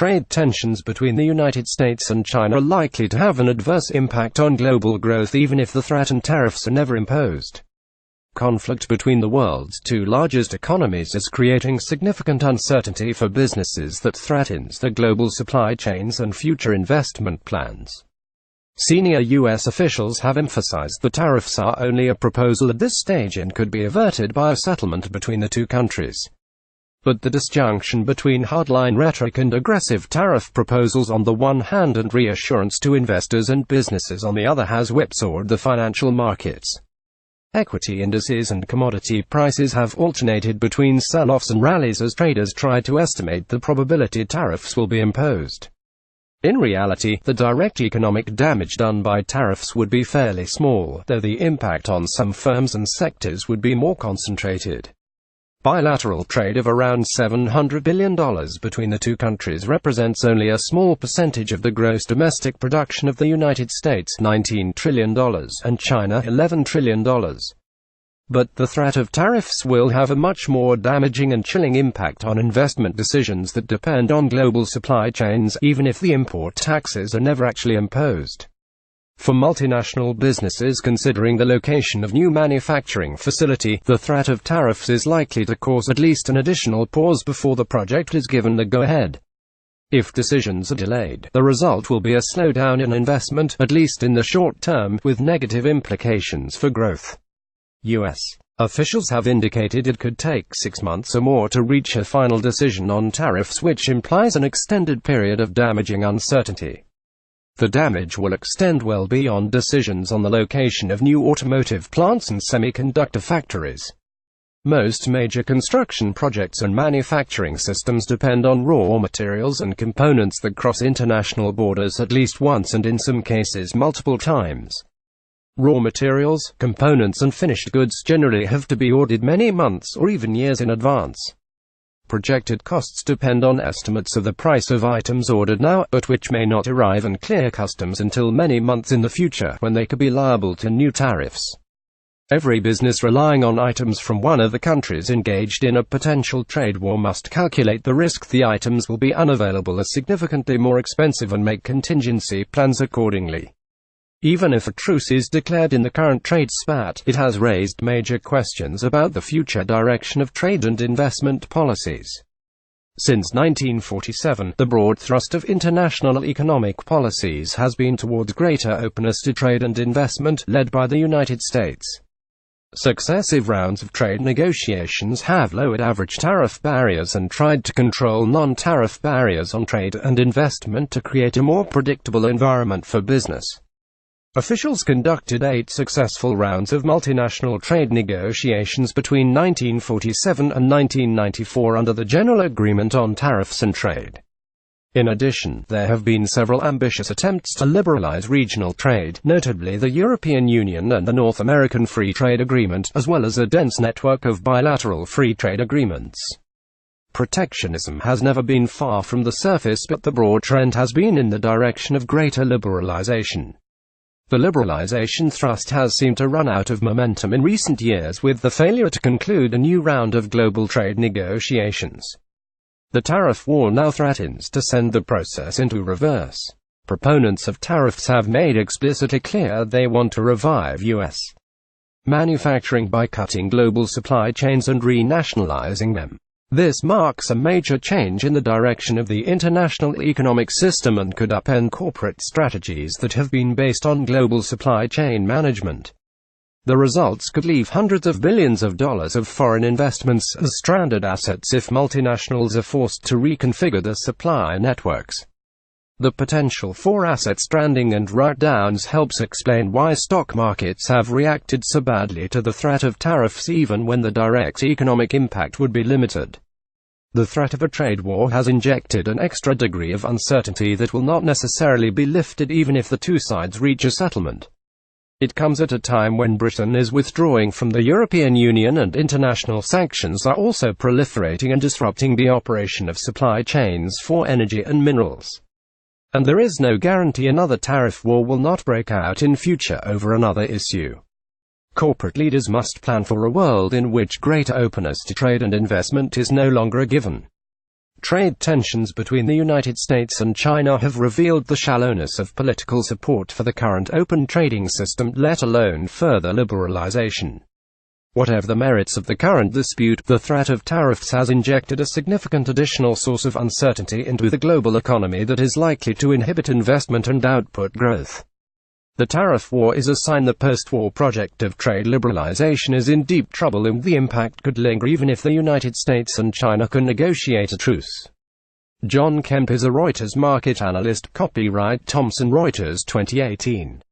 trade tensions between the United States and China are likely to have an adverse impact on global growth even if the threatened tariffs are never imposed. Conflict between the world's two largest economies is creating significant uncertainty for businesses that threatens the global supply chains and future investment plans. Senior U.S. officials have emphasized the tariffs are only a proposal at this stage and could be averted by a settlement between the two countries. But the disjunction between hardline rhetoric and aggressive tariff proposals on the one hand and reassurance to investors and businesses on the other has whipsawed the financial markets. Equity indices and commodity prices have alternated between sell-offs and rallies as traders try to estimate the probability tariffs will be imposed. In reality, the direct economic damage done by tariffs would be fairly small, though the impact on some firms and sectors would be more concentrated. Bilateral trade of around $700 billion between the two countries represents only a small percentage of the gross domestic production of the United States, $19 trillion, and China, $11 trillion. But the threat of tariffs will have a much more damaging and chilling impact on investment decisions that depend on global supply chains, even if the import taxes are never actually imposed. For multinational businesses considering the location of new manufacturing facility, the threat of tariffs is likely to cause at least an additional pause before the project is given the go-ahead. If decisions are delayed, the result will be a slowdown in investment, at least in the short term, with negative implications for growth. U.S. officials have indicated it could take 6 months or more to reach a final decision on tariffs, which implies an extended period of damaging uncertainty. The damage will extend well beyond decisions on the location of new automotive plants and semiconductor factories. Most major construction projects and manufacturing systems depend on raw materials and components that cross international borders at least once and in some cases multiple times. Raw materials, components and finished goods generally have to be ordered many months or even years in advance. Projected costs depend on estimates of the price of items ordered now, but which may not arrive and clear customs until many months in the future, when they could be liable to new tariffs. Every business relying on items from one of the countries engaged in a potential trade war must calculate the risk the items will be unavailable as significantly more expensive and make contingency plans accordingly. Even if a truce is declared in the current trade spat, it has raised major questions about the future direction of trade and investment policies. Since 1947, the broad thrust of international economic policies has been towards greater openness to trade and investment, led by the United States. Successive rounds of trade negotiations have lowered average tariff barriers and tried to control non-tariff barriers on trade and investment to create a more predictable environment for business. Officials conducted 8 successful rounds of multinational trade negotiations between 1947 and 1994 under the General Agreement on Tariffs and Trade. In addition, there have been several ambitious attempts to liberalize regional trade, notably the European Union and the North American Free Trade Agreement, as well as a dense network of bilateral free trade agreements. Protectionism has never been far from the surface, but the broad trend has been in the direction of greater liberalization. The liberalization thrust has seemed to run out of momentum in recent years with the failure to conclude a new round of global trade negotiations. The tariff war now threatens to send the process into reverse. Proponents of tariffs have made explicitly clear they want to revive U.S. manufacturing by cutting global supply chains and renationalizing them. This marks a major change in the direction of the international economic system and could upend corporate strategies that have been based on global supply chain management. The results could leave hundreds of billions of dollars of foreign investments as stranded assets if multinationals are forced to reconfigure their supply networks. The potential for asset stranding and write-downs helps explain why stock markets have reacted so badly to the threat of tariffs even when the direct economic impact would be limited. The threat of a trade war has injected an extra degree of uncertainty that will not necessarily be lifted even if the two sides reach a settlement. It comes at a time when Britain is withdrawing from the European Union and international sanctions are also proliferating and disrupting the operation of supply chains for energy and minerals. And there is no guarantee another tariff war will not break out in future over another issue. Corporate leaders must plan for a world in which greater openness to trade and investment is no longer a given. Trade tensions between the United States and China have revealed the shallowness of political support for the current open trading system, let alone further liberalization. Whatever the merits of the current dispute, the threat of tariffs has injected a significant additional source of uncertainty into the global economy that is likely to inhibit investment and output growth. The tariff war is a sign the post-war project of trade liberalization is in deep trouble, and the impact could linger even if the United States and China can negotiate a truce. John Kemp is a Reuters market analyst. Copyright Thomson Reuters 2018.